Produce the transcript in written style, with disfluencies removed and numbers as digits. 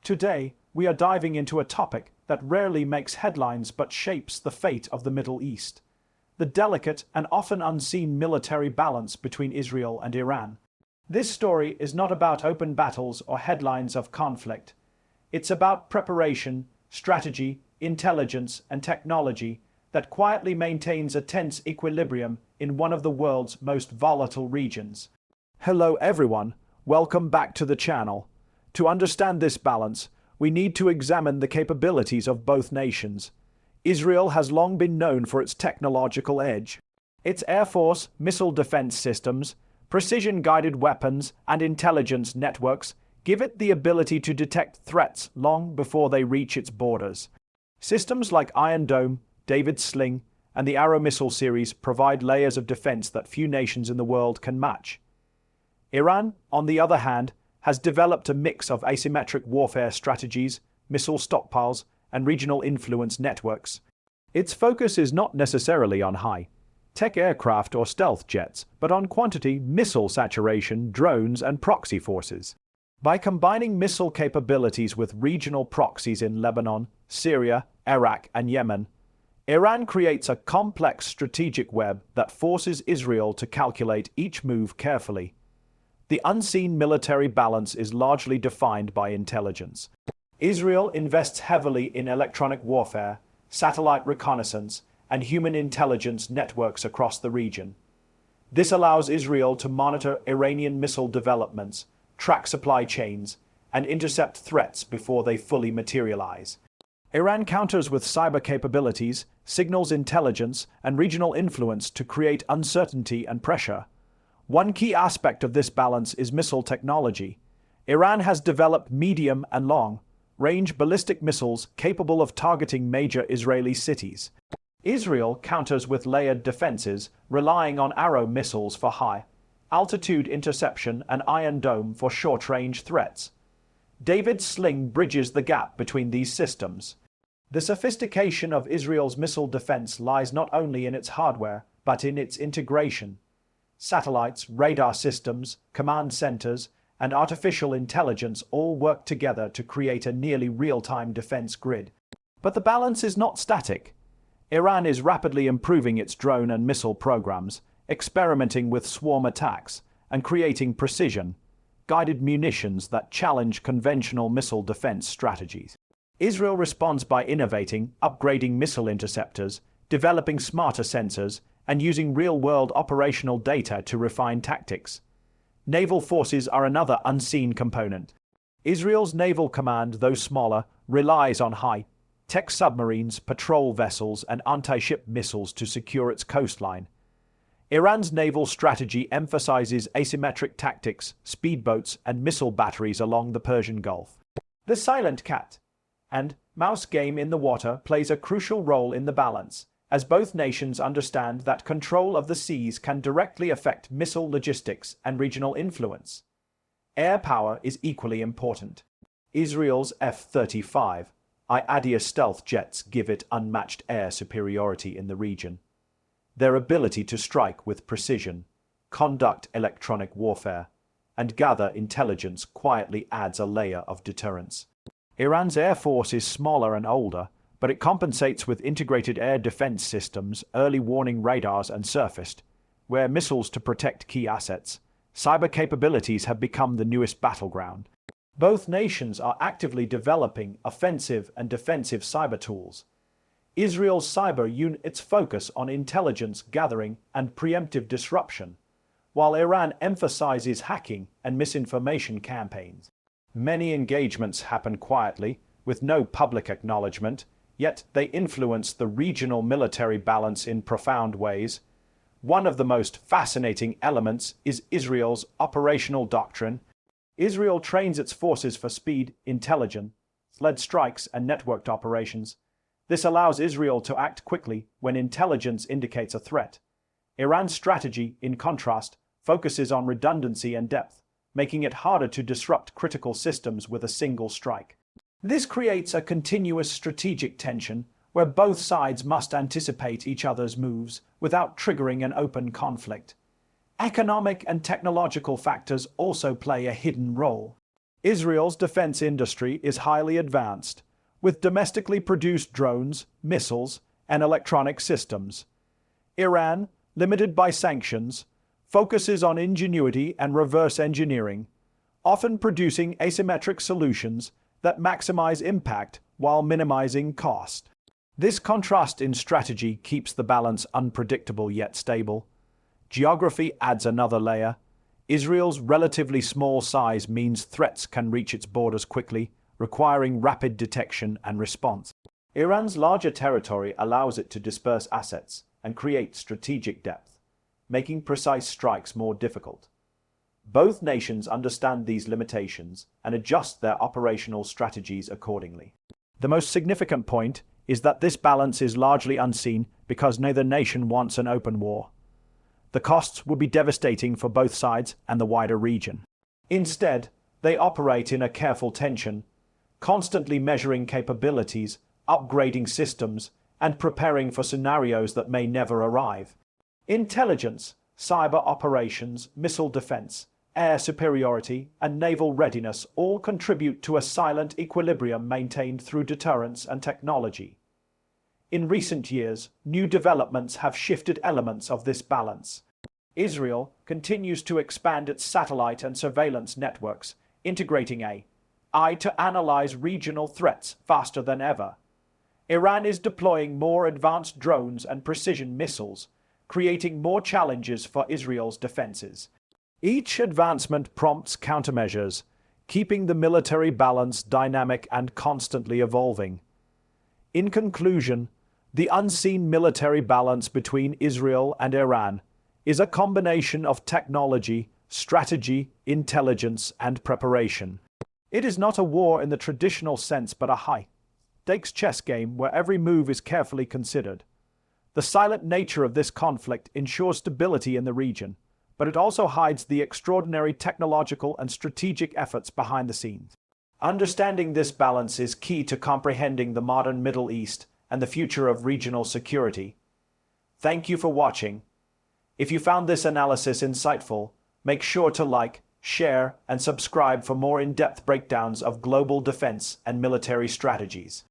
Today, we are diving into a topic that rarely makes headlines but shapes the fate of the Middle East: the delicate and often unseen military balance between Israel and Iran. This story is not about open battles or headlines of conflict. It's about preparation, strategy, intelligence, and technology that quietly maintains a tense equilibrium in one of the world's most volatile regions. Hello everyone, welcome back to the channel. To understand this balance, we need to examine the capabilities of both nations. Israel has long been known for its technological edge. Its air force, missile defense systems, precision-guided weapons, and intelligence networks give it the ability to detect threats long before they reach its borders. Systems like Iron Dome, David's Sling, and the Arrow missile series provide layers of defense that few nations in the world can match. Iran, on the other hand, has developed a mix of asymmetric warfare strategies, missile stockpiles, and regional influence networks. Its focus is not necessarily on high-tech aircraft or stealth jets, but on quantity, missile saturation, drones, and proxy forces. By combining missile capabilities with regional proxies in Lebanon, Syria, Iraq, and Yemen, Iran creates a complex strategic web that forces Israel to calculate each move carefully. The unseen military balance is largely defined by intelligence. Israel invests heavily in electronic warfare, satellite reconnaissance, and human intelligence networks across the region. This allows Israel to monitor Iranian missile developments, track supply chains, and intercept threats before they fully materialize. Iran counters with cyber capabilities, signals intelligence, and regional influence to create uncertainty and pressure. One key aspect of this balance is missile technology. Iran has developed medium and long-range ballistic missiles capable of targeting major Israeli cities. Israel counters with layered defenses, relying on Arrow missiles for high-altitude interception and Iron Dome for short-range threats. David's Sling bridges the gap between these systems. The sophistication of Israel's missile defense lies not only in its hardware, but in its integration. Satellites, radar systems, command centers, and artificial intelligence all work together to create a nearly real-time defense grid. But the balance is not static. Iran is rapidly improving its drone and missile programs, experimenting with swarm attacks, and creating precision-guided munitions that challenge conventional missile defense strategies. Israel responds by innovating, upgrading missile interceptors, developing smarter sensors, and using real-world operational data to refine tactics. Naval forces are another unseen component. Israel's naval command, though smaller, relies on high-tech submarines, patrol vessels, and anti-ship missiles to secure its coastline. Iran's naval strategy emphasizes asymmetric tactics, speedboats, and missile batteries along the Persian Gulf. The silent cat and mouse game in the water plays a crucial role in the balance, as both nations understand that control of the seas can directly affect missile logistics and regional influence. Air power is equally important. Israel's F-35I stealth jets give it unmatched air superiority in the region. Their ability to strike with precision, conduct electronic warfare, and gather intelligence quietly adds a layer of deterrence. Iran's air force is smaller and older, but it compensates with integrated air defense systems, early warning radars, and surface-to-air missiles to protect key assets. Cyber capabilities have become the newest battleground. Both nations are actively developing offensive and defensive cyber tools. Israel's cyber units focus on intelligence gathering and preemptive disruption, while Iran emphasizes hacking and misinformation campaigns. Many engagements happen quietly, with no public acknowledgement, yet they influence the regional military balance in profound ways. One of the most fascinating elements is Israel's operational doctrine. Israel trains its forces for speed, intelligence-led strikes, and networked operations. This allows Israel to act quickly when intelligence indicates a threat. Iran's strategy, in contrast, focuses on redundancy and depth, making it harder to disrupt critical systems with a single strike. This creates a continuous strategic tension where both sides must anticipate each other's moves without triggering an open conflict. Economic and technological factors also play a hidden role. Israel's defense industry is highly advanced, with domestically produced drones, missiles, and electronic systems. Iran, limited by sanctions, focuses on ingenuity and reverse engineering, often producing asymmetric solutions that maximize impact while minimizing cost. This contrast in strategy keeps the balance unpredictable yet stable. Geography adds another layer. Israel's relatively small size means threats can reach its borders quickly, requiring rapid detection and response. Iran's larger territory allows it to disperse assets and create strategic depth, making precise strikes more difficult. Both nations understand these limitations and adjust their operational strategies accordingly. The most significant point is that this balance is largely unseen because neither nation wants an open war. The costs would be devastating for both sides and the wider region. Instead, they operate in a careful tension, constantly measuring capabilities, upgrading systems, and preparing for scenarios that may never arrive. Intelligence, cyber operations, missile defense, air superiority, and naval readiness all contribute to a silent equilibrium maintained through deterrence and technology. In recent years, new developments have shifted elements of this balance. Israel continues to expand its satellite and surveillance networks, integrating AI to analyze regional threats faster than ever. Iran is deploying more advanced drones and precision missiles, creating more challenges for Israel's defenses. Each advancement prompts countermeasures, keeping the military balance dynamic and constantly evolving. In conclusion, the unseen military balance between Israel and Iran is a combination of technology, strategy, intelligence, and preparation. It is not a war in the traditional sense, but a high-stakes chess game where every move is carefully considered. The silent nature of this conflict ensures stability in the region, but it also hides the extraordinary technological and strategic efforts behind the scenes. Understanding this balance is key to comprehending the modern Middle East and the future of regional security. Thank you for watching. If you found this analysis insightful, make sure to like, share, and subscribe for more in-depth breakdowns of global defense and military strategies.